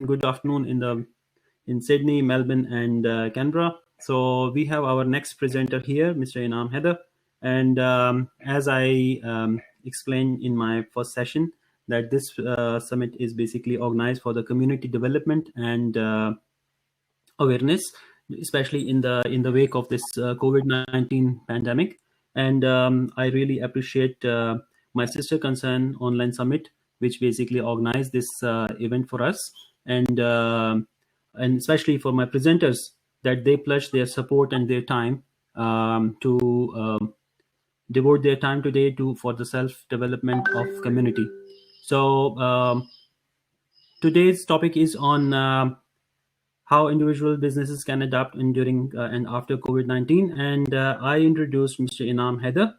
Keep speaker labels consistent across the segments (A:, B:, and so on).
A: good afternoon in Sydney, Melbourne, and Canberra. So we have our next presenter here, Mr. Inam Haide. And as I explained in my first session, that this summit is basically organized for the community development and awareness, especially in the wake of this COVID-19 pandemic. And I really appreciate my sister concern online summit, which basically organized this event for us, and especially for my presenters, that they pledge their support and their time to devote their time today for the self-development of community. So today's topic is on how individual businesses can adapt during and after COVID-19. And I introduced Mr. Inam Haide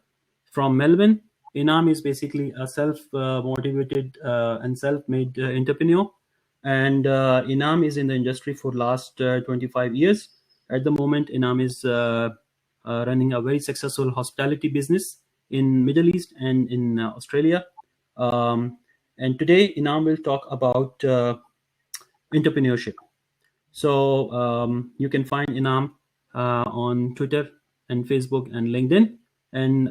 A: from Melbourne. Inam is basically a self-motivated and self-made entrepreneur. And Inam is in the industry for last 25 years. At the moment, Inam is running a very successful hospitality business in Middle East and in Australia. And today, Inam will talk about entrepreneurship. So you can find Inam on Twitter and Facebook and LinkedIn. And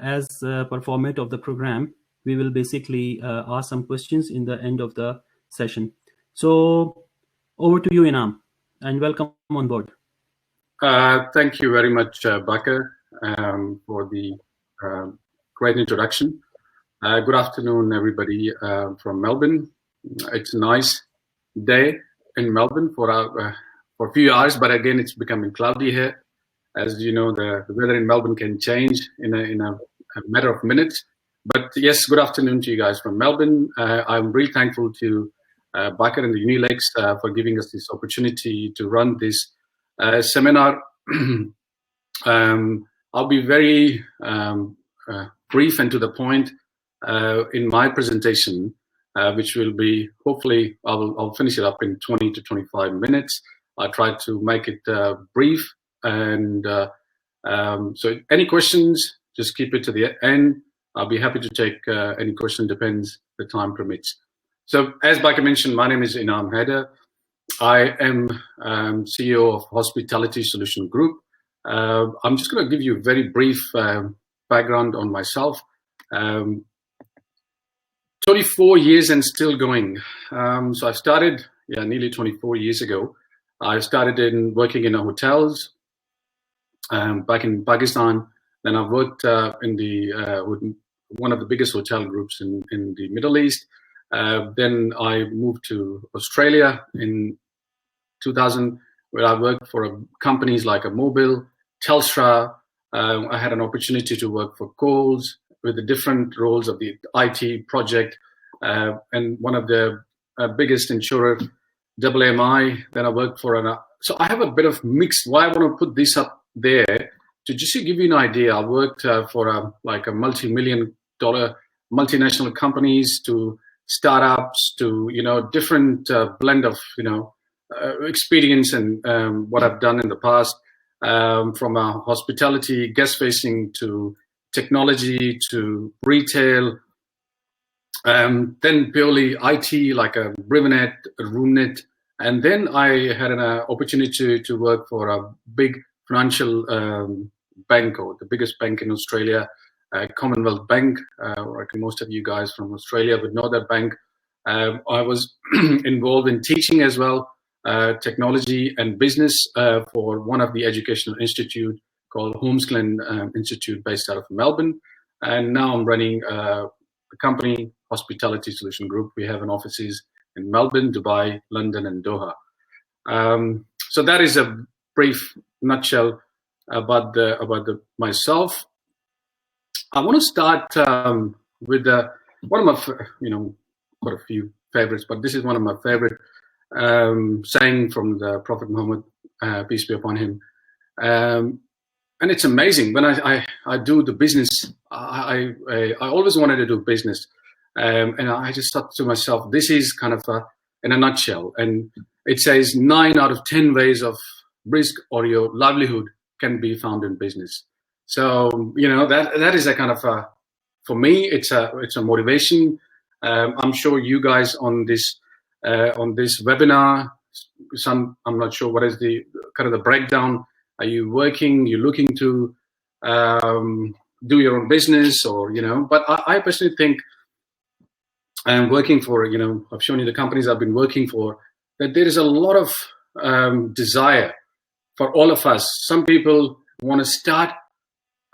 A: as per format of the program, we will basically ask some questions in the end of the session. So over to you, Inam, and welcome on board.
B: Thank you very much, Bakar, for the great introduction. Good afternoon, everybody from Melbourne. It's a nice day in Melbourne for a few hours, but again, it's becoming cloudy here. As you know, the weather in Melbourne can change in a matter of minutes. But yes, good afternoon to you guys from Melbourne. I'm really thankful to Bakar and the Unileaks for giving us this opportunity to run this seminar. I'll be very brief and to the point in my presentation, which will be, hopefully, I'll finish it up in 20 to 25 minutes. I'll try to make it brief. And so any questions, just keep it to the end. I'll be happy to take any question, depends the time permits. So as Bakar mentioned, my name is Inam Haide. I am CEO of Hospitality Solution Group. I'm just going to give you a very brief background on myself. 24 years and still going. So I started nearly 24 years ago. I started working in hotels back in Pakistan. Then I worked with one of the biggest hotel groups in the Middle East. Then I moved to Australia in 2000, where I worked for companies like Mobil, Telstra. I had an opportunity to work for Coles with the different roles of the IT project, and one of the biggest insurer, AAMI. Then I worked for so I have a bit of mixed. Why I want to put this up there to just to give you an idea. I worked for a multi-million-dollar multinational companies to startups to different blend of experience and what I've done in the past, from hospitality, guest-facing to technology to retail, then purely IT like a Brivinet, a RoomNet, and then I had an opportunity to work for a big financial bank, or the biggest bank in Australia, Commonwealth Bank. Like most of you guys from Australia would know that bank. I was involved in teaching as well, technology and business for one of the educational institute called Homesglen Institute based out of Melbourne. And now I'm running the company Hospitality Solution Group. We have an offices in Melbourne, Dubai, London, and Doha. So that is a brief nutshell about myself. I want to start with one of my, got a few favorites, but this is one of my favorite saying from the Prophet Muhammad, peace be upon him. And it's amazing when I do the business. I always wanted to do business, and I just thought to myself, this is kind of in a nutshell. And it says 9 out of 10 ways of risk or your livelihood can be found in business. So that is a kind of for me, it's a motivation. I'm sure you guys on this on this webinar. I'm not sure what is the kind of the breakdown. Are you working? You're looking to do your own business, or But I personally think, I'm working for, I've shown you the companies I've been working for, that there is a lot of desire for all of us. Some people want to start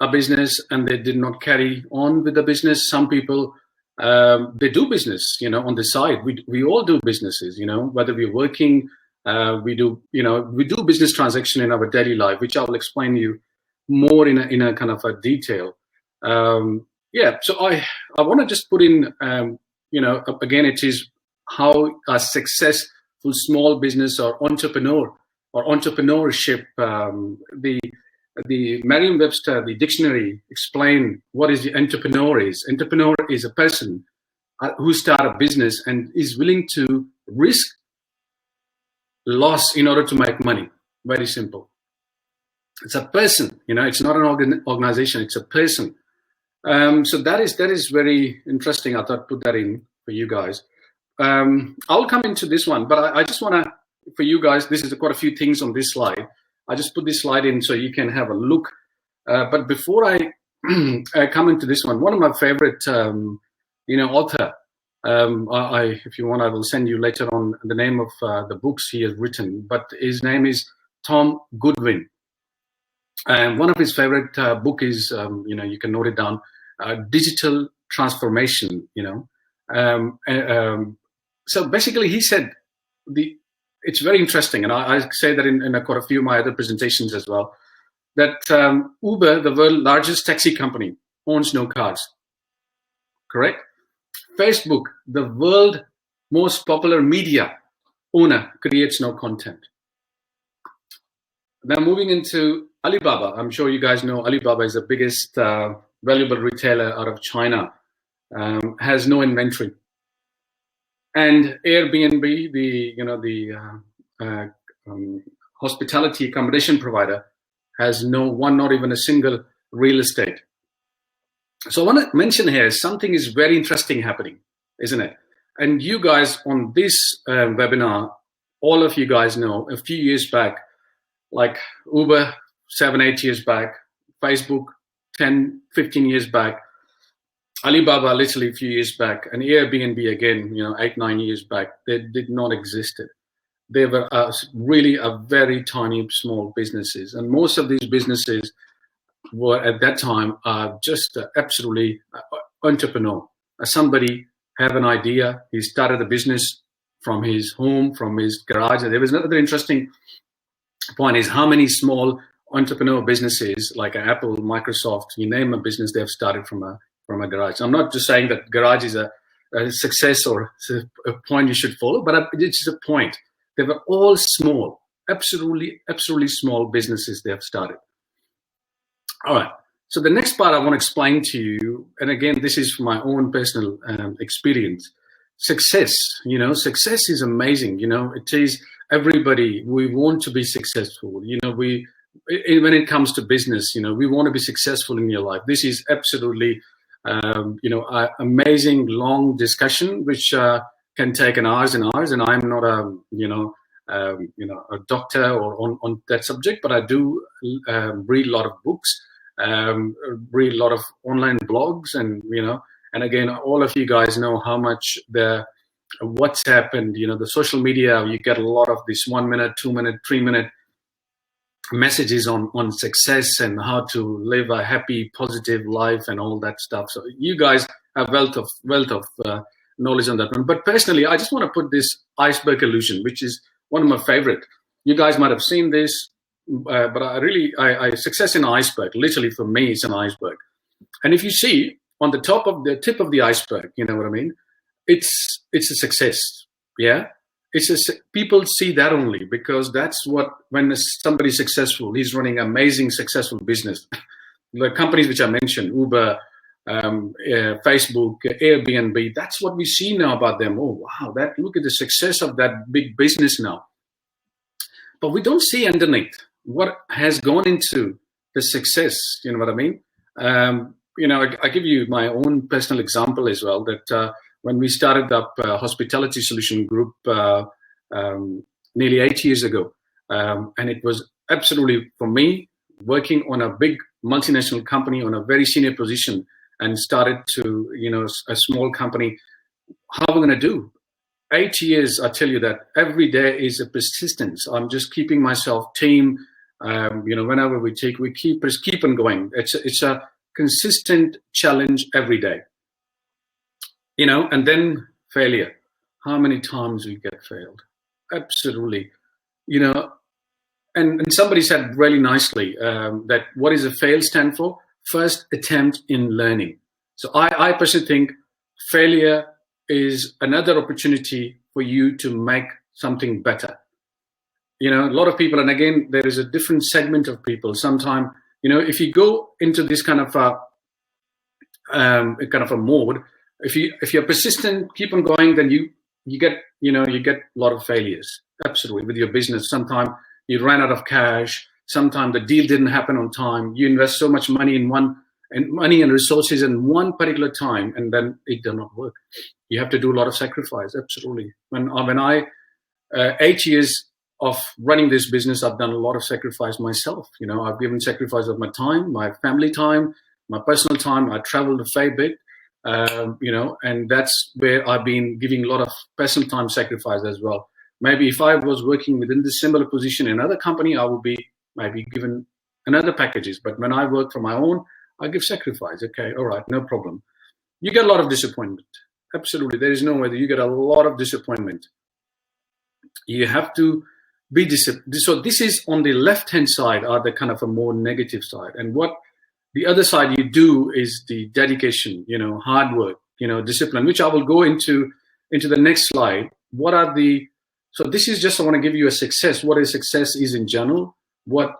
B: a business and they did not carry on with the business. Some people, they do business, on the side. We all do businesses, whether we're working, we do business transaction in our daily life, which I'll explain to you more in a kind of a detail. So I want to just put in, again, it is how a successful small business or entrepreneur or entrepreneurship, the Merriam-Webster, the dictionary, explain what is the entrepreneur is. Entrepreneur is a person who start a business and is willing to risk loss in order to make money. Very simple. It's a person, it's not an organization, it's a person. So that is very interesting. I thought I'd put that in for you guys. I'll come into this one, but I just want to, for you guys, this is quite a few things on this slide. I just put this slide in so you can have a look. But before I come into this one of my favorite, author, if you want, I will send you later on the name of the books he has written, but his name is Tom Goodwin. And one of his favorite book is, you can note it down, Digital Transformation, So basically he said, it's very interesting, and I say that in quite a few of my other presentations as well, that Uber, the world's largest taxi company, owns no cars. Correct? Facebook, the world's most popular media owner, creates no content. Now moving into Alibaba. I'm sure you guys know Alibaba is the biggest valuable retailer out of China, has no inventory. And Airbnb, the hospitality accommodation provider, has not even a single real estate. So I want to mention here, something is very interesting happening, isn't it? And you guys on this webinar, all of you guys know, a few years back, like Uber, 7-8 years back, Facebook, 10, 15 years back, Alibaba literally a few years back, and Airbnb again, 8-9 years back, they did not exist. They were really a very tiny, small businesses. And most of these businesses were at that time just absolutely entrepreneur. Somebody had an idea, he started a business from his home, from his garage. And there was another interesting point is how many small entrepreneur businesses like Apple, Microsoft, you name a business, they have started from a garage. I'm not just saying that garage is a success or a point you should follow, but it's a point. They were all small, absolutely small businesses they have started. All right. So the next part I want to explain to you, and again, this is from my own personal experience. Success, success is amazing. It is everybody. We want to be successful. When it comes to business, we want to be successful in your life. This is absolutely, amazing long discussion, which can take an hours and hours. And I'm not a doctor or on that subject, but I do read a lot of books, read a lot of online blogs, and again, all of you guys know how much the WhatsApp and the social media, you get a lot of this 1 minute, 2 minute, 3 minute messages on success and how to live a happy, positive life and all that stuff. So you guys have wealth of knowledge on that one. But personally, I just want to put this iceberg illusion, which is one of my favorite. You guys might have seen this, but I success in an iceberg. Literally for me, it's an iceberg. And if you see on the tip of the iceberg, you know what I mean? It's a success. Yeah. People see that only because that's what, when somebody's successful, he's running amazing, successful business. The companies which I mentioned, Uber, Facebook, Airbnb, that's what we see now about them. Oh, wow, look at the success of that big business now. But we don't see underneath what has gone into the success. You know what I mean? I give you my own personal example as well, that when we started up Hospitality Solution Group nearly 8 years ago. And it was absolutely, for me, working on a big multinational company on a very senior position and started to, a small company. How are we going to do? 8 years, I tell you that every day is a persistence. I'm just keeping myself team. Whenever we keep on going. It's a consistent challenge every day. And then failure. How many times we get failed? Absolutely. And somebody said really nicely that what does a fail stand for? First attempt in learning. So I personally think failure is another opportunity for you to make something better. A lot of people, and again, there is a different segment of people. Sometimes, if you go into this kind of a mode, if you're persistent, keep on going, then you get a lot of failures. Absolutely, with your business. Sometimes you ran out of cash. Sometimes the deal didn't happen on time. You invest so much money money and resources in one particular time, and then it does not work. You have to do a lot of sacrifice. Absolutely. When I 8 years of running this business, I've done a lot of sacrifice myself. I've given sacrifice of my time, my family time, my personal time. I traveled a fair bit, and that's where I've been giving a lot of personal time sacrifice as well. Maybe if I was working within the similar position in another company, I would be maybe given another packages. But when I work for my own, I give sacrifice. Okay, all right, no problem. You get a lot of disappointment. Absolutely. There is no way that you get a lot of disappointment. You have to be disciplined. So this is on the left-hand side, are the kind of a more negative side. And what the other side you do is the dedication, hard work, discipline, which I will go into the next slide. So this is just, I want to give you a success. What a success is in general, what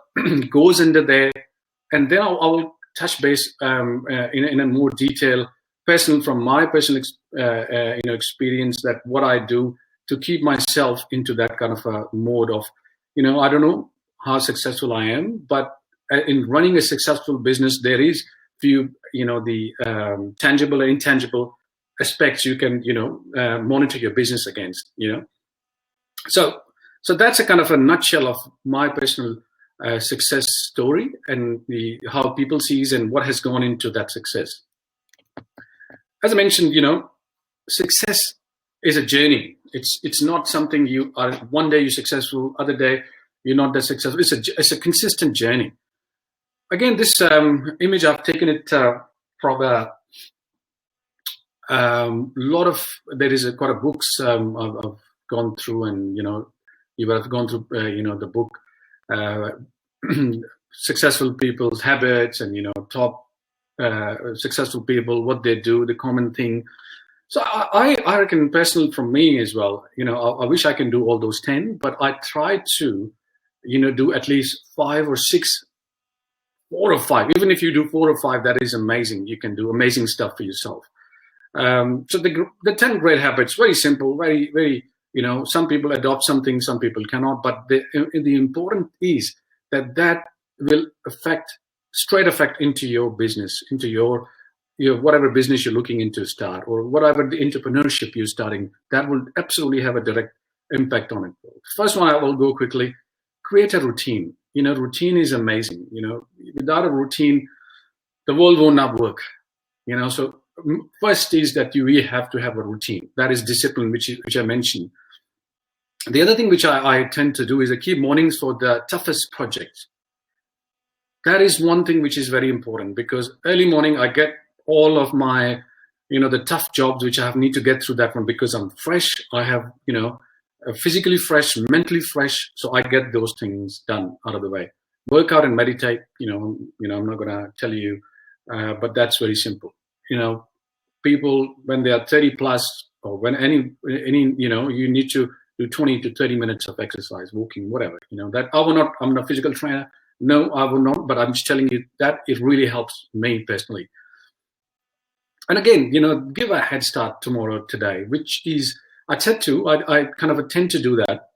B: goes under there. And then I will touch base in a more detail, from my personal experience, that what I do to keep myself into that kind of a mode of, I don't know how successful I am, but in running a successful business, there is few, the tangible and intangible aspects you can, monitor your business against, So that's a kind of a nutshell of my personal success story and how people sees and what has gone into that success. As I mentioned, success is a journey. It's not something you are one day you're successful, other day you're not that successful. It's a consistent journey. Again, this image, I've taken it from a lot of, there is quite a books I've gone through, and you would have gone through the book Successful People's Habits, and top successful people, what they do, the common thing. So I reckon, personally, from me as well, I wish I can do all those 10, but I try to do at least 5 or 6, 4 or 5. Even if you do 4 or 5, that is amazing. You can do amazing stuff for yourself. So the 10 great habits, very simple, very, very, some people adopt something, some people cannot, but the important is that will straight affect into your business, into your whatever business you're looking into start, or whatever the entrepreneurship you're starting, that will absolutely have a direct impact on it. First one, I will go quickly. Create a routine. Routine is amazing. Without a routine, the world will not work. So first is that you really have to have a routine. That is discipline, which I mentioned. The other thing which I tend to do is I keep mornings for the toughest projects. That is one thing which is very important, because early morning I get all of my, the tough jobs which I need to get through that one, because I'm fresh. I have, physically fresh, mentally fresh. So I get those things done out of the way. Work out and meditate, I'm not going to tell you, but that's very simple. People, when they are 30 plus, or when any, you need to do 20 to 30 minutes of exercise, walking, whatever, that I will not, I'm not a physical trainer. No, I will not, but I'm just telling you that it really helps me personally. And again, give a head start today, which is, I tend to do that,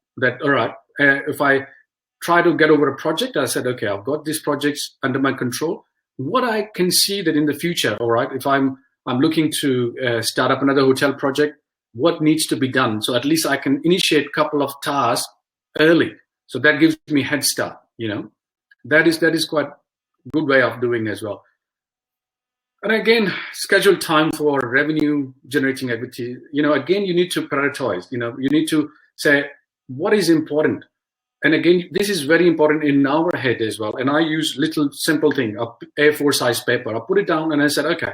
B: all right, if I try to get over a project, I said, okay, I've got these projects under my control. What I can see that in the future, all right, if I'm I'm looking to start up another hotel project. What needs to be done? So at least I can initiate a couple of tasks early. So that gives me head start. That is quite a good way of doing as well. And again, schedule time for revenue generating activity. Again, you need to prioritize. You need to say what is important. And again, this is very important in our head as well. And I use little simple thing, a A4 size paper. I put it down and I said, okay,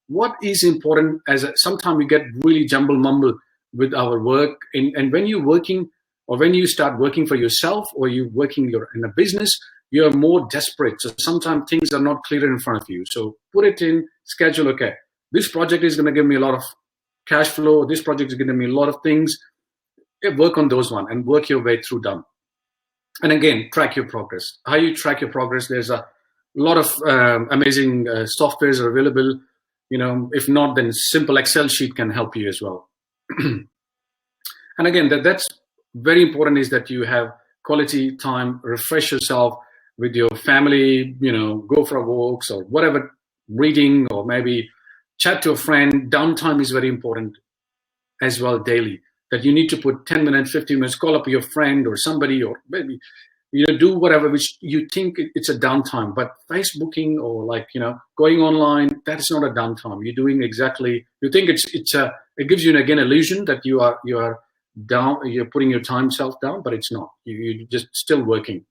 B: what is important? Sometimes we get really jumble mumble with our work. And when you're working, or when you start working for yourself, or you're working in a business, you're more desperate. So sometimes things are not clear in front of you. So put it in schedule. Okay, this project is going to give me a lot of cash flow. This project is going to give me a lot of things. Work on those one and work your way through them. And again, track your progress. How you track your progress? There's a lot of amazing softwares are available. If not, then simple Excel sheet can help you as well. And again, that's very important, is that you have quality time, refresh yourself with your family, go for walks or whatever, reading, or maybe chat to a friend. Downtime is very important as well daily, that you need to put 10 minutes, 15 minutes, call up your friend or somebody, or maybe, do whatever which you think it's a downtime. But Facebooking or going online, that is not a downtime. You're doing exactly, you think it gives you again illusion that you are down, you're putting your time self down, but it's not. You're just still working.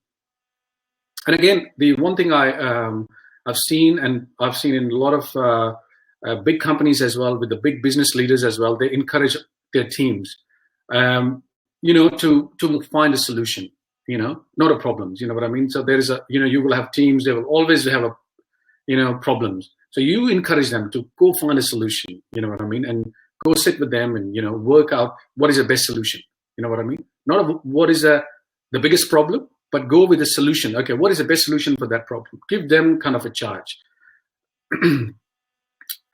B: And again, the one thing I've seen in a lot of big companies as well, with the big business leaders as well, they encourage their teams, to find a solution, not a problems. You know what I mean? So there is you will have teams, they will always have problems. So you encourage them to go find a solution, you know what I mean? And go sit with them and, work out what is the best solution. You know what I mean? Not what is the biggest problem, but go with a solution. Okay, what is the best solution for that problem? Give them kind of a charge.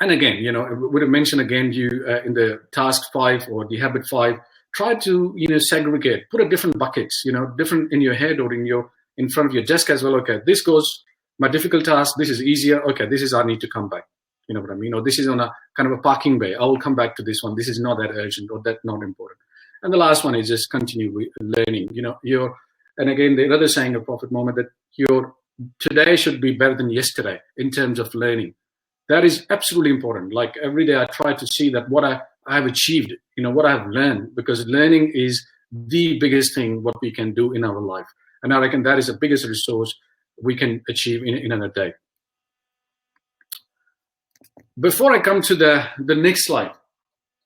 B: And again, I would have mentioned again, in the task 5 or the habit 5, try to, segregate, put a different buckets, different in your head or in front of your desk as well. Okay, this goes, my difficult task, this is easier. Okay, this is, I need to come back. You know what I mean? Or this is on a kind of a parking bay. I will come back to this one. This is not that urgent or that not important. And the last one is just continue learning. And again, the other saying of Prophet Muhammad, that your today should be better than yesterday in terms of learning. That is absolutely important. Like every day I try to see that what I have achieved, what I've learned, because learning is the biggest thing what we can do in our life. And I reckon that is the biggest resource we can achieve in a day. Before I come to the next slide.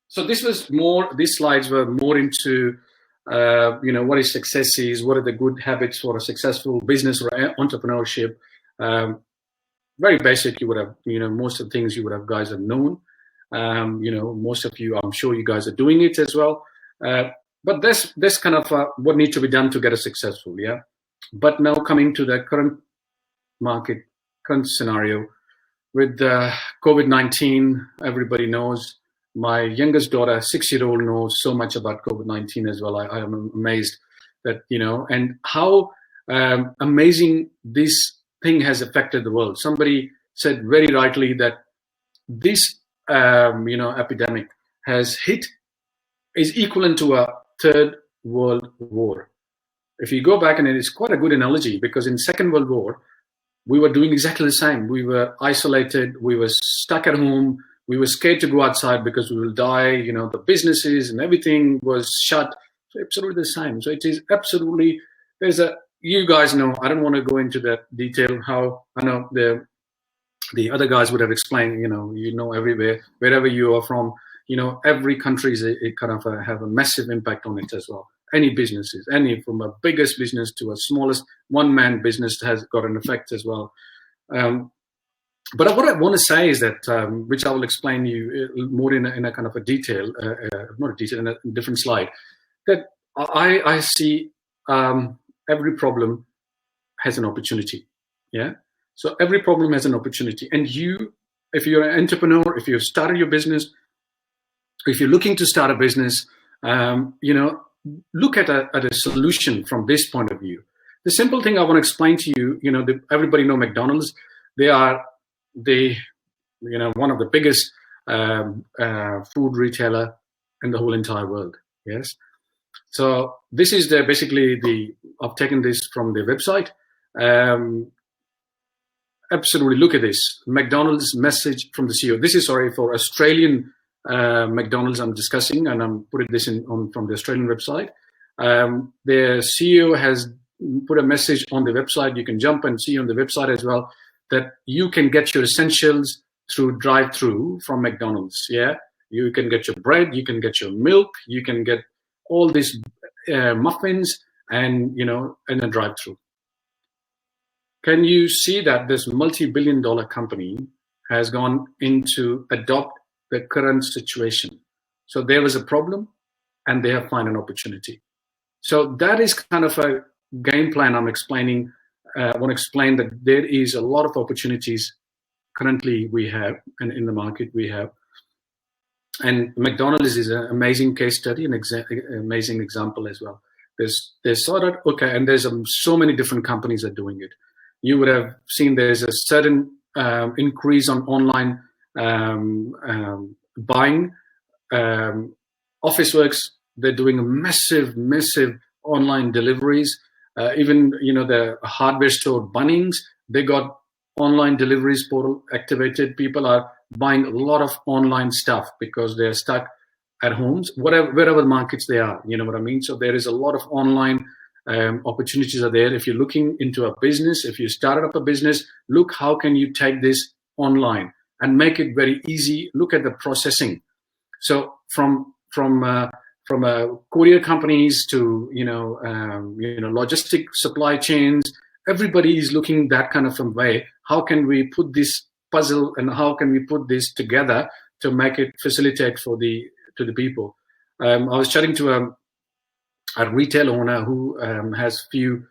B: So these slides were more into, what is success is, what are the good habits for a successful business or entrepreneurship. Very basic, you would have, most of the things you would have guys have known. Most of you, I'm sure you guys are doing it as well. But that's kind of what needs to be done to get a successful, yeah. But now coming to the current market, current scenario with COVID-19, everybody knows. My youngest daughter, 6-year-old, knows so much about COVID-19 as well. I am amazed that, and how amazing this thing has affected the world. Somebody said very rightly that this, epidemic is equivalent to a third world war. If you go back, and it's quite a good analogy, because in Second World War, we were doing exactly the same. We were isolated. We were stuck at home. We were scared to go outside because we will die. The businesses and everything was shut. So absolutely the same. So it is absolutely, you guys know, I don't want to go into that detail, how I know the other guys would have explained, everywhere, wherever you are from, every country it kind of have a massive impact on it as well. Any businesses, from a biggest business to a smallest one-man business has got an effect as well. But what I want to say is that, which I will explain to you more in a kind of a detail, not a detail, in a different slide, that I see every problem has an opportunity. Yeah. So every problem has an opportunity. And if you're an entrepreneur, if you've started your business, if you're looking to start a business, look at a solution from this point of view. The simple thing I want to explain to you, everybody know McDonald's. They are one of the biggest food retailer in the whole entire world. Yes. So this is I've taken this from the website. Absolutely, look at this. McDonald's message from the CEO. This is, sorry, for Australian McDonald's I'm discussing, and I'm putting this from the Australian website. The CEO has put a message on the website. You can jump and see on the website as well that you can get your essentials through drive-through from McDonald's. Yeah, you can get your bread, you can get your milk, you can get all these muffins, and in a drive-through. Can you see that this multi-billion-dollar company has gone into adopt the current situation? So there was a problem, and they have found an opportunity. So that is kind of a game plan I'm explaining. I want to explain that there is a lot of opportunities currently we have, and in the market we have. And McDonald's is an amazing case study, an amazing example as well. They saw that, okay, and there's so many different companies are doing it. You would have seen there's a certain increase on online buying. Officeworks, they're doing massive online deliveries. Even the hardware store Bunnings, they got online deliveries portal activated. People are buying a lot of online stuff because they're stuck at homes, wherever markets they are. You know what I mean? So there is a lot of online opportunities are there. If you're looking into a business, if you started up a business, look how can you take this online and make it very easy. Look at the processing. So from courier companies to logistic supply chains, everybody is looking that kind of a way. How can we put this puzzle and how can we put this together to make it facilitate to the people? I was chatting to a retail owner who has few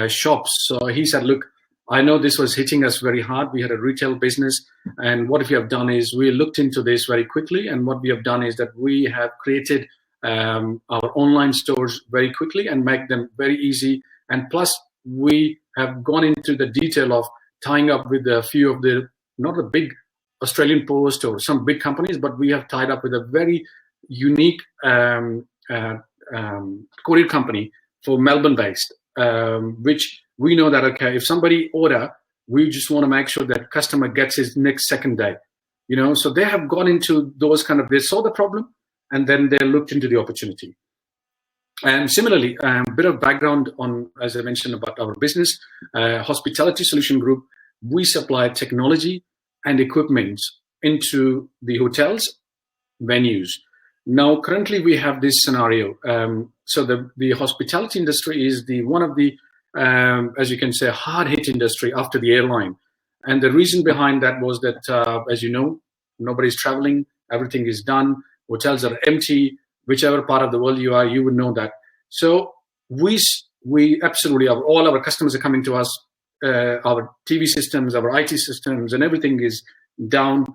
B: shops. So he said, look, I know this was hitting us very hard. We had a retail business, and what we have done is we looked into this very quickly, and what we have done is that we have created our online stores very quickly and make them very easy. And plus, we have gone into the detail of tying up with a few of the, not a big Australian Post or some big companies, but we have tied up with a very unique courier company for Melbourne-based, which we know that, okay, if somebody order, we just want to make sure that customer gets his next second day. So they have gone into those they saw the problem and then they looked into the opportunity. And similarly, a bit of background on, as I mentioned, about our business, Hospitality Solution Group. We supply technology and equipment into the hotels, venues. Now, currently, we have this scenario. So the hospitality industry is one of the, as you can say, hard-hit industry after the airline. And the reason behind that was that, as you know, nobody's traveling, everything is done, hotels are empty. Whichever part of the world you are, you would know that. So we absolutely, all our customers are coming to us. Our TV systems, our IT systems, and everything is down.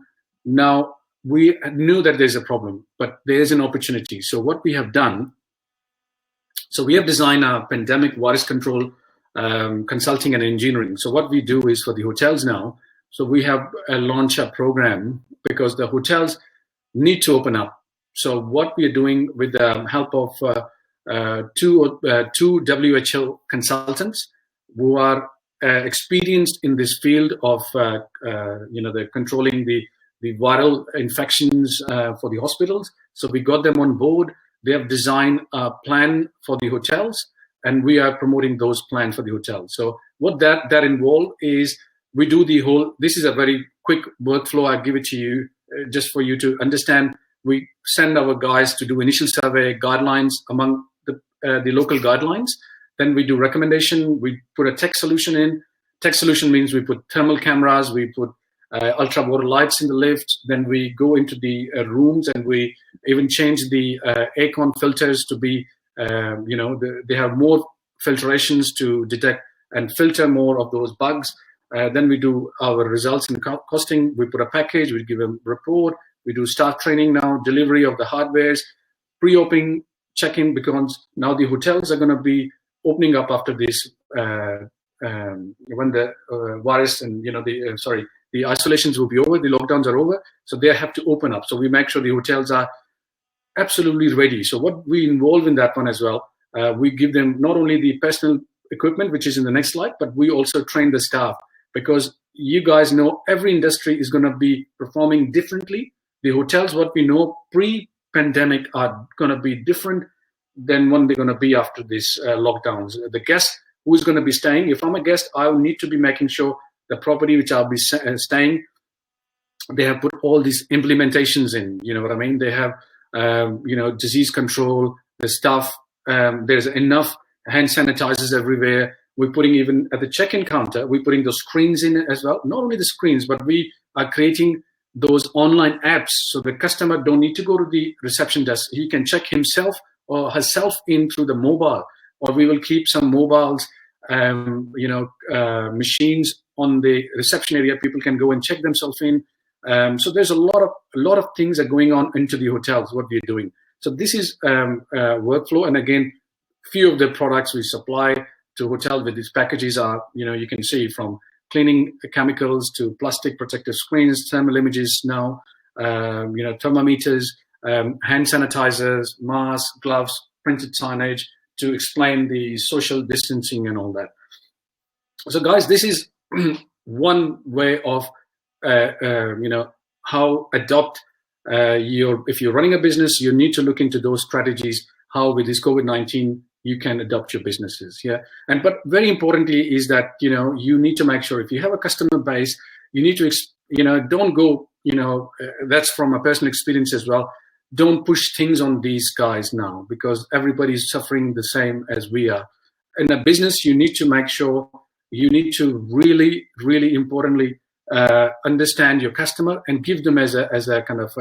B: Now, we knew that there's a problem, but there's an opportunity. So what we have done, so we have designed a pandemic virus control consulting and engineering. So what we do is for the hotels now, so we have launched a program because the hotels need to open up. So what we are doing with the help of two WHO consultants who are experienced in this field of the controlling the viral infections for the hospitals. So we got them on board. They have designed a plan for the hotels, and we are promoting those plans for the hotels. So what that involves is we do the whole. This is a very quick workflow. I give it to you just for you to understand. We send our guys to do initial survey guidelines among the local guidelines. Then we do recommendation. We put a tech solution in. Tech solution means we put thermal cameras. We put ultra water lights in the lift. Then we go into the rooms and we even change the aircon filters to be, they have more filtrations to detect and filter more of those bugs. Then we do our results and costing. We put a package. We give a report. We do staff training now, delivery of the hardwares, pre-opening, check-in, because now the hotels are going to be opening up after this when the virus and the isolations will be over, the lockdowns are over, so they have to open up. So we make sure the hotels are absolutely ready. So what we involve in that one as well, we give them not only the personal equipment, which is in the next slide, but we also train the staff, because you guys know every industry is going to be performing differently. The hotels, what we know pre-pandemic, are going to be different than when they're going to be after these lockdowns. The guest who is going to be staying, if I'm a guest, I will need to be making sure the property which I'll be staying, they have put all these implementations in, you know what I mean? They have, disease control, the staff, there's enough hand sanitizers everywhere. We're putting, even at the check-in counter, we're putting those screens in as well. Not only the screens, but we are creating those online apps, so the customer don't need to go to the reception desk. He can check himself or herself in through the mobile, or we will keep some mobiles, machines on the reception area. People can go and check themselves in. So there's a lot of things are going on into the hotels, what we're doing. So this is workflow. And again, few of the products we supply to hotel with these packages are, you can see from cleaning chemicals to plastic protective screens, thermal images now, thermometers, hand sanitizers, masks, gloves, printed signage to explain the social distancing and all that. So guys, this is one way of, how adopt if you're running a business, you need to look into those strategies, how with this COVID-19, you can adopt your businesses. Yeah. But very importantly is that, you need to make sure if you have a customer base, you need to, don't go, that's from a personal experience as well. Don't push things on these guys now, because everybody's suffering the same as we are. In a business, you need to make sure, you need to really, really importantly, understand your customer and give them as a kind of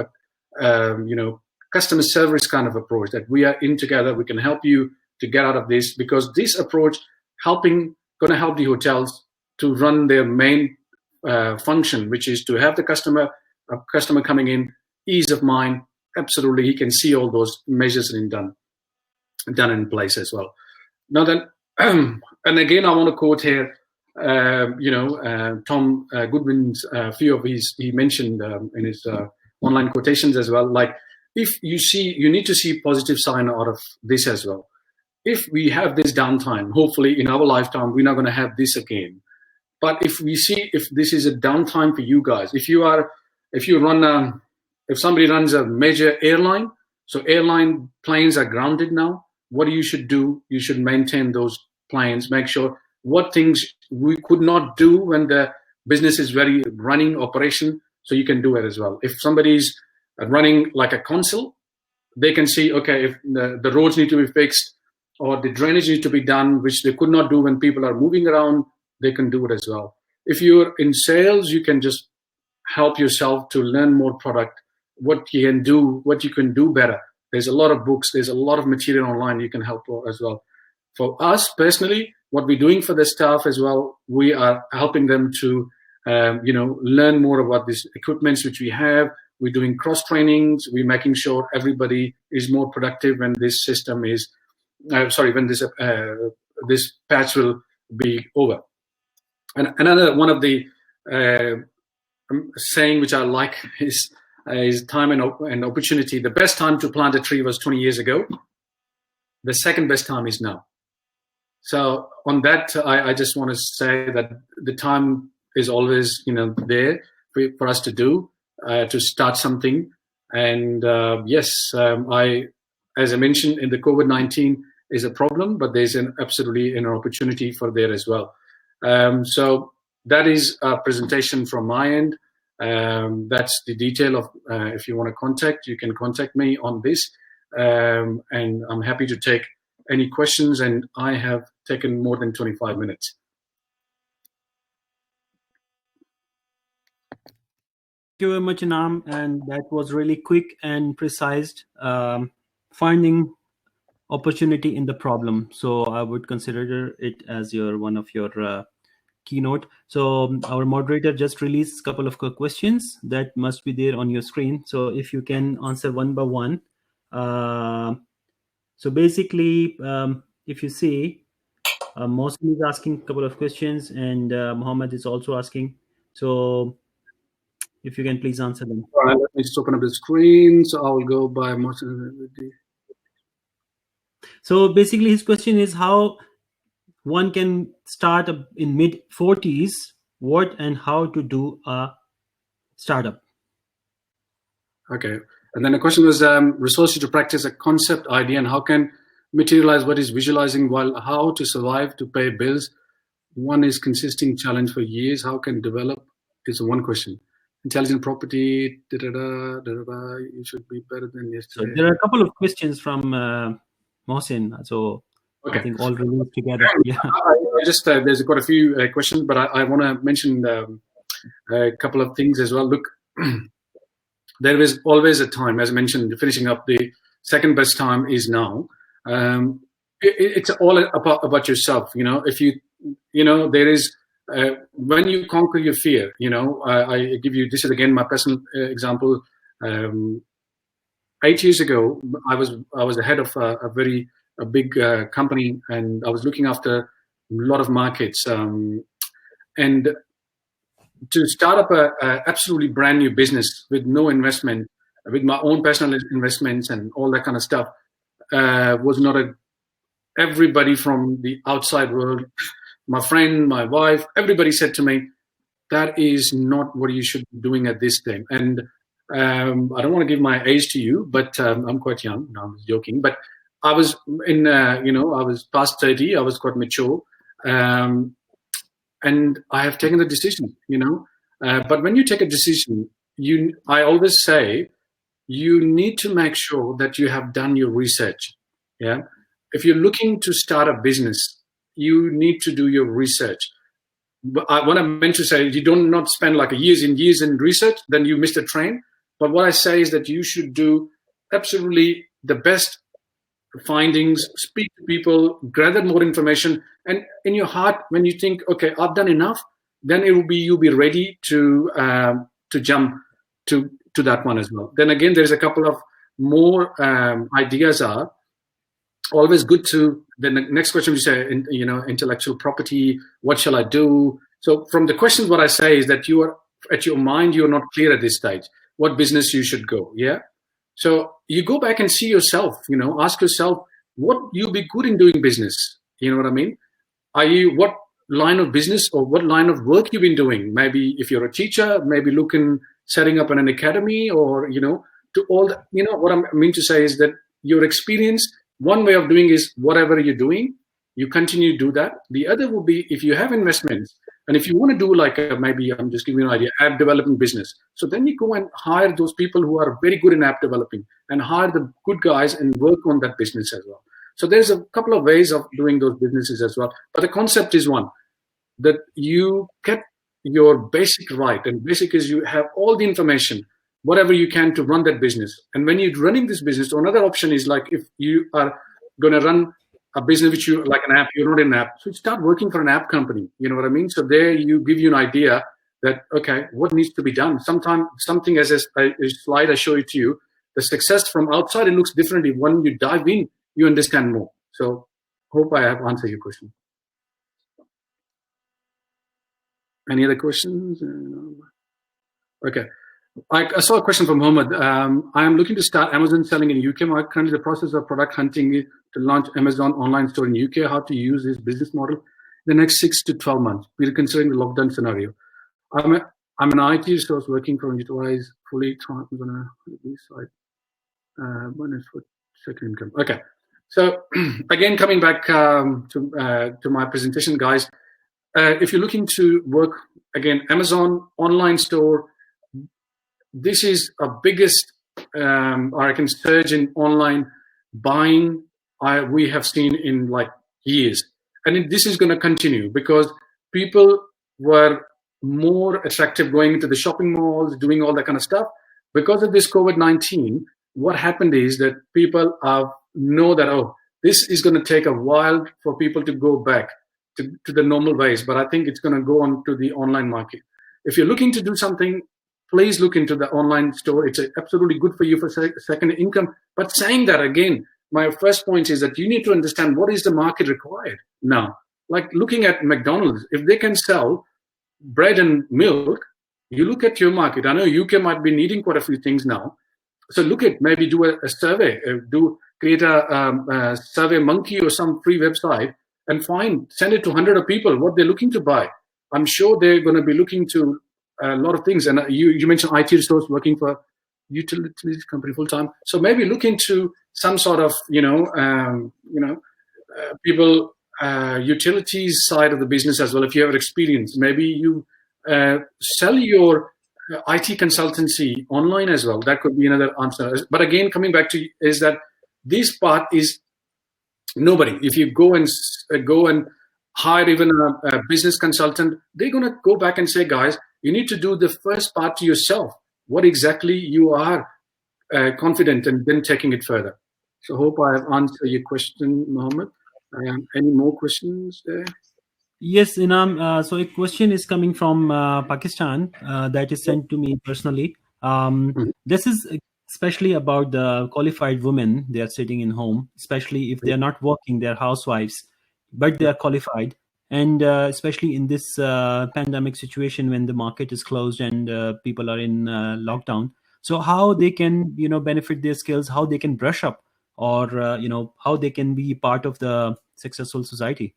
B: customer service kind of approach, that we are in together, we can help you to get out of this, because this approach going to help the hotels to run their main function, which is to have the customer coming in, ease of mind. Absolutely, he can see all those measures done in place as well. Now then, and again, I want to quote here, Tom Goodwin's few of he mentioned in his online quotations as well. Like, if you need to see positive sign out of this as well. If we have this downtime, hopefully in our lifetime, we're not going to have this again. But if this is a downtime for you guys, if somebody runs a major airline, so airline planes are grounded now, what you should do, you should maintain those planes, make sure what things we could not do when the business is very running operation, so you can do it as well. If somebody's running like a consul, they can see, okay, if the roads need to be fixed or the drainage needs to be done, which they could not do when people are moving around, they can do it as well. If you're in sales, you can just help yourself to learn more product, what you can do better. There's a lot of books, there's a lot of material online you can help as well. For us personally, what we're doing for the staff as well, we are helping them to, learn more about these equipments which we have. We're doing cross trainings. We're making sure everybody is more productive when this system is, when this patch will be over. And another one of the saying which I like is time and opportunity. The best time to plant a tree was 20 years ago. The second best time is now. So on that, I just want to say that the time is always, there for us to do, to start something. And yes, as I mentioned, in the COVID-19 is a problem, but there's absolutely an opportunity for there as well. So that is a presentation from my end. That's the detail of, if you want to contact, you can contact me on this. And I'm happy to take any questions, and I have taken more than 25 minutes.
A: Thank you very much, Inam, and that was really quick and precise, finding opportunity in the problem. So I would consider it as one of your keynote. So our moderator just released a couple of questions that must be there on your screen. So if you can answer one by one. So basically, if you see, Mohsin is asking a couple of questions, and Mohammed is also asking. So If you can please answer them.
B: All right, let me just open up the screen. So I'll go by most.
A: So basically, his question is how one can start in mid 40s, what and how to do a startup.
B: Okay. And then the question was resources to practice a concept idea and how can materialize what is visualizing, while how to survive to pay bills. One is consisting challenge for years. How can develop is one question. Intelligent property, you should be better than yesterday.
A: So there are a couple of questions from Mohsin. So
B: okay.
A: I think all related together. Yeah.
B: I just there's quite a few questions, but I want to mention a couple of things as well. Look, there is always a time, as I mentioned, finishing up, the second best time is now. It's all about yourself. If there is, when you conquer your fear, I give you, this is again my personal example. 8 years ago, I was the head of a very big company, and I was looking after a lot of markets. And to start up a absolutely brand new business with no investment, with my own personal investments and all that kind of stuff, was not everybody from the outside world, my friend, my wife, everybody said to me, that is not what you should be doing at this time. And I don't want to give my age to you, but I'm quite young. No, I'm joking. But I was I was past 30. I was quite mature. And I have taken the decision, But when you take a decision, I always say, you need to make sure that you have done your research. Yeah. If you're looking to start a business, you need to do your research. But what I meant to say, you don't not spend like years and years in research, then you miss the train. But what I say is that you should do absolutely the best findings, speak to people, gather more information, and in your heart, when you think, okay, I've done enough, then you'll be ready to jump to that one as well. Then again, there's a couple of more ideas are always good to. Then the next question we say, intellectual property. What shall I do? So from the questions, what I say is that you are at your mind, you're not clear at this stage what business you should go. Yeah. So you go back and see yourself, ask yourself what you'll be good in doing business. You know what I mean? What line of business or what line of work you've been doing? Maybe if you're a teacher, maybe setting up an academy or, to all that. What I mean to say is that your experience, one way of doing is whatever you're doing, you continue to do that. The other will be if you have investments and if you want to do maybe I'm just giving you an idea, app developing business. So then you go and hire those people who are very good in app developing and hire the good guys and work on that business as well. So there's a couple of ways of doing those businesses as well. But the concept is one, that you get your basic right. And basic is you have all the information, whatever you can to run that business. And when you're running this business, another option is like if you are going to run a business which you like an app, you're not an app. So you start working for an app company. You know what I mean? So there you give you an idea that, okay, what needs to be done? Something as a slide I show it to you, the success from outside, it looks differently. When you dive in, you understand more. So hope I have answered your question. Any other questions? Okay. I saw a question from Mohammed. I am looking to start Amazon selling in UK. I'm currently in the process of product hunting to launch Amazon online store in UK. How to use this business model in the next 6 to 12 months? We're considering the lockdown scenario. I'm an IT resource working from utilize fully. I'm gonna site. Bonus for second income. Okay. So again, coming back to my presentation, guys. If you're looking to work again, Amazon online store. This is a biggest, or I can surge in online buying we have seen in like years. And this is going to continue because people were more attractive going into the shopping malls, doing all that kind of stuff. Because of this COVID-19, what happened is that people know that, oh, this is going to take a while for people to go back to the normal ways. But I think it's going to go on to the online market. If you're looking to do something, please look into the online store. It's absolutely good for you for second income. But saying that again, my first point is that you need to understand what is the market required now. Like looking at McDonald's, if they can sell bread and milk, You look at your market. I know UK might be needing quite a few things now. So look at, maybe do a survey, create a survey monkey or some free website and send it to 100 of people what they're looking to buy. I'm sure they're going to be looking to a lot of things. And you mentioned IT resource working for utilities company full time. So maybe look into some sort of people utilities side of the business as well. If you have experience, maybe you sell your IT consultancy online as well. That could be another answer. But again, coming back to is that this part is nobody. If you go and hire even a business consultant, they're going to go back and say, guys, you need to do the first part to yourself. What exactly you are confident, and then taking it further. So hope I have answered your question, Mohammed. Any more questions there?
A: Yes, Inam. So a question is coming from Pakistan that is sent to me personally. This is especially about the qualified women. They are sitting in home, especially if they are not working, they are housewives, but they are qualified. And especially in this pandemic situation when the market is closed and people are in lockdown. So how they can, benefit their skills, how they can brush up, or, how they can be part of the successful society.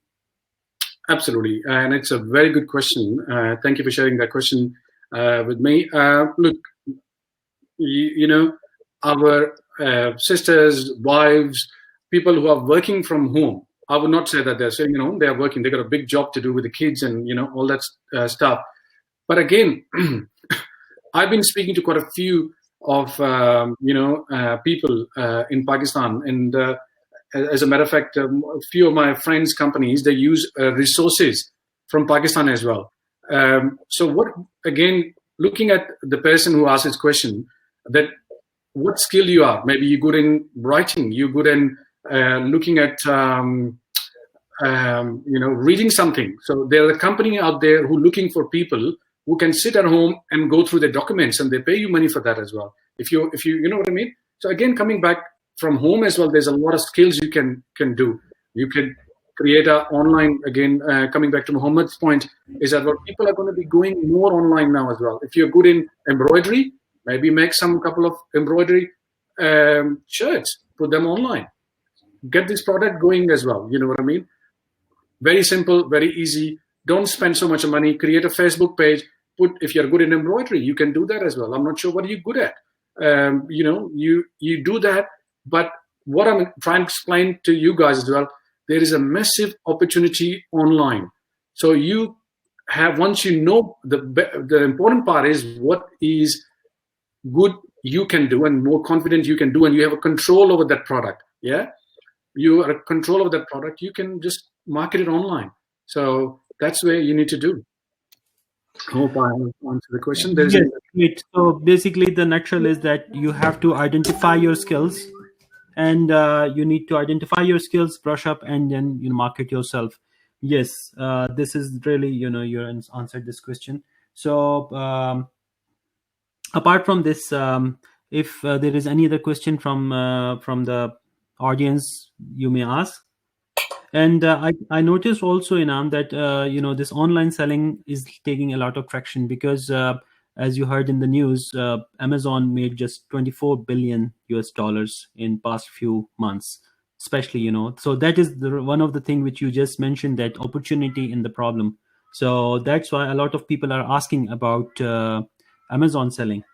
B: Absolutely. And it's a very good question. Thank you for sharing that question with me. Look, our sisters, wives, people who are working from home, I would not say that they're sitting at home. They are working. They got a big job to do with the kids and, all that stuff. But again, I've been speaking to quite a few of, people in Pakistan. And as a matter of fact, a few of my friends' companies, they use resources from Pakistan as well. So looking at the person who asked this question, that what skill you are, maybe you're good in writing, you're good in looking at, reading something. So there's a company out there who looking for people who can sit at home and go through their documents, and they pay you money for that as well. If you know what I mean? So again, coming back from home as well, there's a lot of skills you can do. You can create a online, again, coming back to Muhammad's point, is that people are going to be going more online now as well. If you're good in embroidery, maybe make some couple of embroidery shirts, put them online. Get this product going as well. You know what I mean? Very simple, very easy. Don't spend so much money. Create a Facebook page. If you're good in embroidery, you can do that as well. I'm not sure what you're good at. You do that. But what I'm trying to explain to you guys as well, there is a massive opportunity online. So you have, once you know, the important part is what is good you can do and more confident you can do, and you have a control over that product. Yeah, you are a control over that product. You can just market it online. So that's where you need to do. I hope I answered the question.
A: Yes, so basically the nutshell is that you have to identify your skills, and you need to identify your skills, brush up, and then market yourself. Yes, this is really you answered this question. So apart from this, if there is any other question from the audience, you may ask. And I noticed also, Inam, that this online selling is taking a lot of traction because, as you heard in the news, Amazon made just $24 billion in past few months, especially. So that is one of the things which you just mentioned, that opportunity in the problem. So that's why a lot of people are asking about Amazon selling.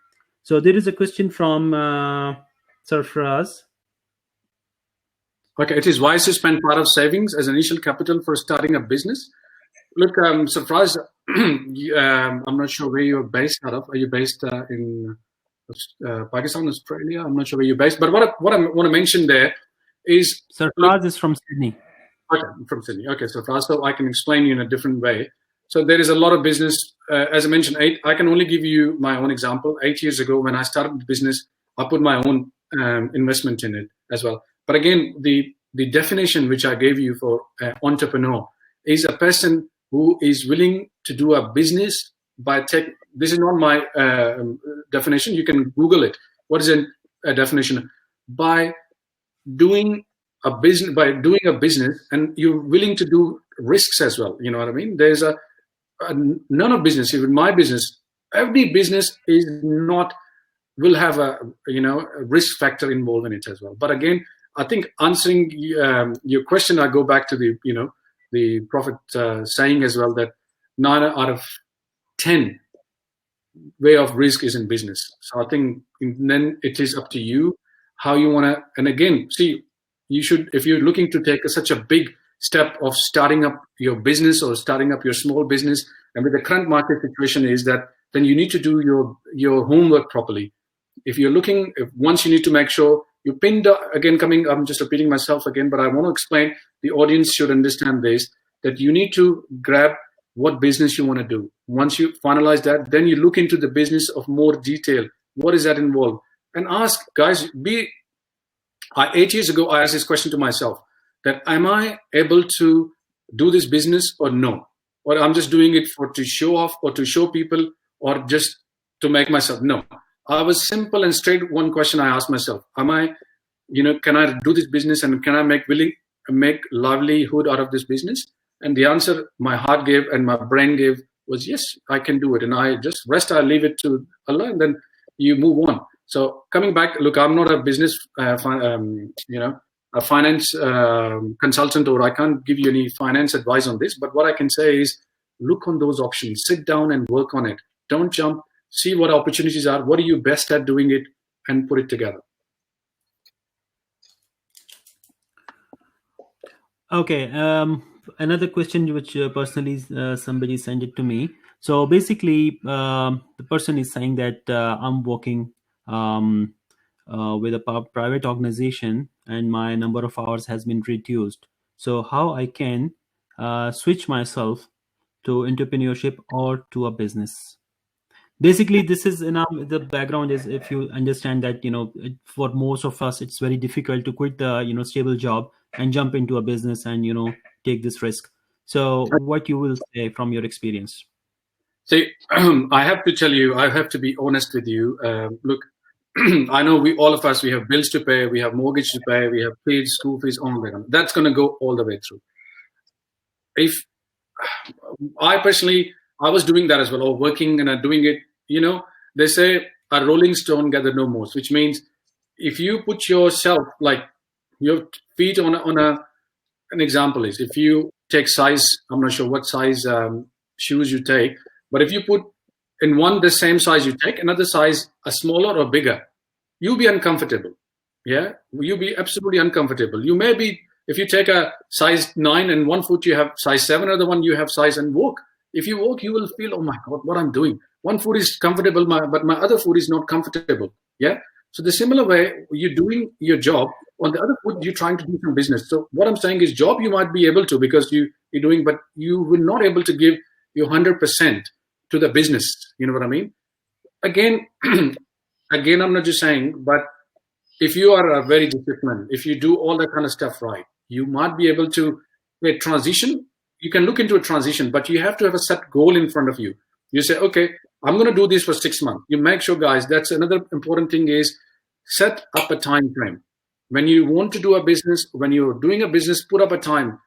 A: So there is a question from Sarfraz.
B: Okay, it is wise to spend part of savings as initial capital for starting a business. Look, Sarfraz, I'm not sure where you're based out of. Are you based in Pakistan, Australia? I'm not sure where you're based. But what I want to mention there is...
A: Sarfraz is from Sydney.
B: Okay, from Sydney. Okay, Sarfraz, so I can explain you in a different way. So there is a lot of business. As I mentioned, I can only give you my own example. 8 years ago, when I started the business, I put my own investment in it as well. But again, the definition which I gave you for entrepreneur is a person who is willing to do a business by tech. This is not my definition. You can Google it. What is a definition? By doing a business, and you're willing to do risks as well. You know what I mean? There's none of business, even my business, Every business is not will have a a risk factor involved in it as well. But again, I think answering your question, I go back to the the Prophet saying as well that 9 out of 10 way of risk is in business. So I think then it is up to you how you want to. And again, see, you should, if you're looking to take such a big step of starting up your business or starting up your small business, and with the current market situation is that, then you need to do your homework properly. If you're looking, once you need to make sure you pinned again. I'm just repeating myself again, but I want to explain. The audience should understand this, that you need to grab what business you want to do. Once you finalize that, then you look into the business of more detail. What is that involved? And ask, guys, 8 years ago, I asked this question to myself, that am I able to do this business or no? Or I'm just doing it to show off or to show people or just to make myself? No. I was simple and straight. One question I asked myself, am I, can I do this business and can I make livelihood out of this business? And the answer my heart gave and my brain gave was, yes, I can do it. And I just I leave it to Allah, and then you move on. So coming back, look, I'm not a business, a finance consultant, or I can't give you any finance advice on this. But what I can say is, look on those options, sit down and work on it. Don't jump. See what opportunities are. What are you best at doing it, and put it together.
A: Okay. Another question which personally somebody sent it to me. So basically, the person is saying that I'm working with a private organization and my number of hours has been reduced. So how I can switch myself to entrepreneurship or to a business? Basically, this is the background is, if you understand that, for most of us, it's very difficult to quit the stable job and jump into a business and take this risk. So what you will say from your experience?
B: See, I have to tell you, I have to be honest with you. Look, I know all of us, we have bills to pay, we have mortgage to pay, we have fees, school fees, all that. That's going to go all the way through. If I personally, I was doing that as well, or working and doing it, they say a rolling stone gather no more, which means if you put yourself, like your feet on an example is, if you take size, I'm not sure what size shoes you take, but if you put in one the same size you take, another size, a smaller or bigger, you'll be uncomfortable. Yeah, you'll be absolutely uncomfortable. You may be, if you take a size 9 and one foot you have size 7, other one you have size, and walk. If you walk, you will feel, oh my God, what I'm doing. One foot is comfortable, but my other foot is not comfortable. Yeah. So the similar way, you're doing your job. On the other foot, you're trying to do some business. So what I'm saying is, job you might be able to, because you're doing, but you will not able to give your 100% to the business. You know what I mean? Again, I'm not just saying, but if you are very disciplined, if you do all that kind of stuff right, you might be able to transition. You can look into a transition, but you have to have a set goal in front of you. You say, okay, I'm going to do this for 6 months. You make sure, guys, that's another important thing is set up a time frame. When you want to do a business, when you're doing a business, put up a time.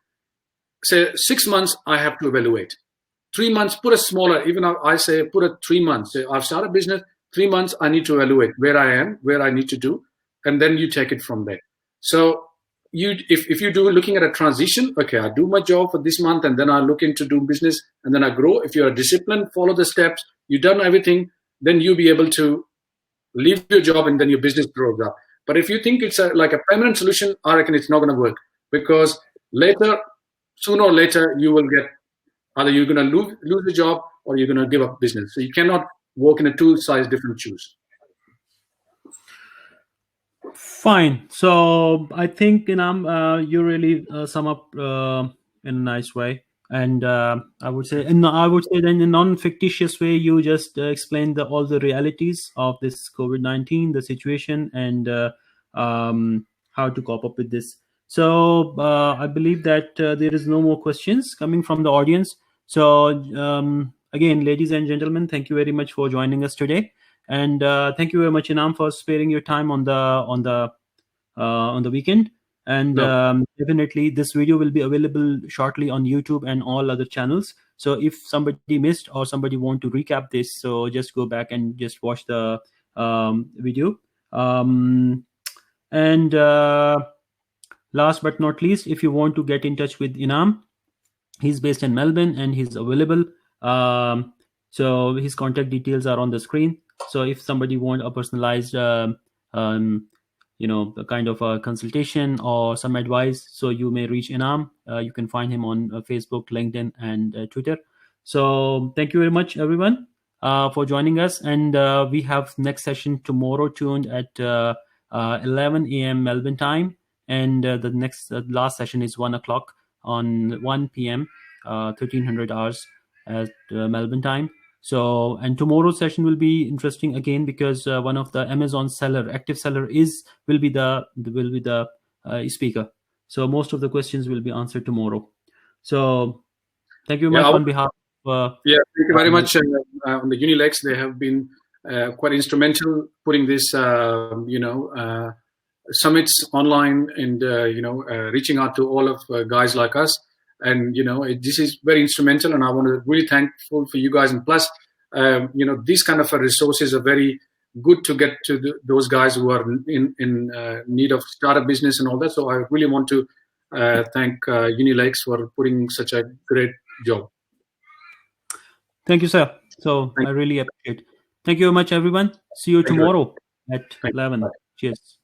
B: Say 6 months, I have to evaluate. 3 months, put a smaller, even I say put a 3 months. Say I've started a business, 3 months, I need to evaluate where I am, where I need to do, and then you take it from there. So if you do looking at a transition, okay, I do my job for this month and then I look into do business and then I grow. If you're disciplined, follow the steps, you've done everything, then you'll be able to leave your job and then your business grows up. But if you think it's like a permanent solution, I reckon it's not going to work, because sooner or later, you will get, either you're going to lose the job or you're going to give up business. So you cannot walk in a two size different shoes.
A: Fine. So I think you really sum up in a nice way, and I would say then in a non-fictitious way, you just explained all the realities of this COVID-19, the situation, and how to cope up with this. So I believe that there is no more questions coming from the audience. So again, ladies and gentlemen, thank you very much for joining us today. And thank you very much, Inam, for sparing your time on the weekend. And
B: No.
A: definitely this video will be available shortly on YouTube and all other channels. So if somebody missed or somebody want to recap this, so just go back and just watch the video. And last but not least, if you want to get in touch with Inam, he's based in Melbourne and he's available. So his contact details are on the screen. So if somebody want a personalized a kind of a consultation or some advice, so you may reach Inam. You can find him on Facebook, LinkedIn, and Twitter. So thank you very much, everyone, for joining us. And we have next session tomorrow tuned at 11 a.m. Melbourne time. And the next last session is 1 o'clock on 1 p.m. 1300 hours at Melbourne time. So, and tomorrow's session will be interesting again, because one of the Amazon active seller will be the speaker. So most of the questions will be answered tomorrow. So thank you very much on behalf of
B: thank you very much. On the Unilex, they have been quite instrumental putting this summits online and reaching out to all of guys like us. And this is very instrumental, and I want to really thankful for you guys. And plus, these kind of resources are very good to get to those guys who are in need of startup business and all that. So I really want to thank Unilex for putting such a great job.
A: Thank you, sir. So I really appreciate it. Thank you very much, everyone. See you tomorrow at 11. Cheers.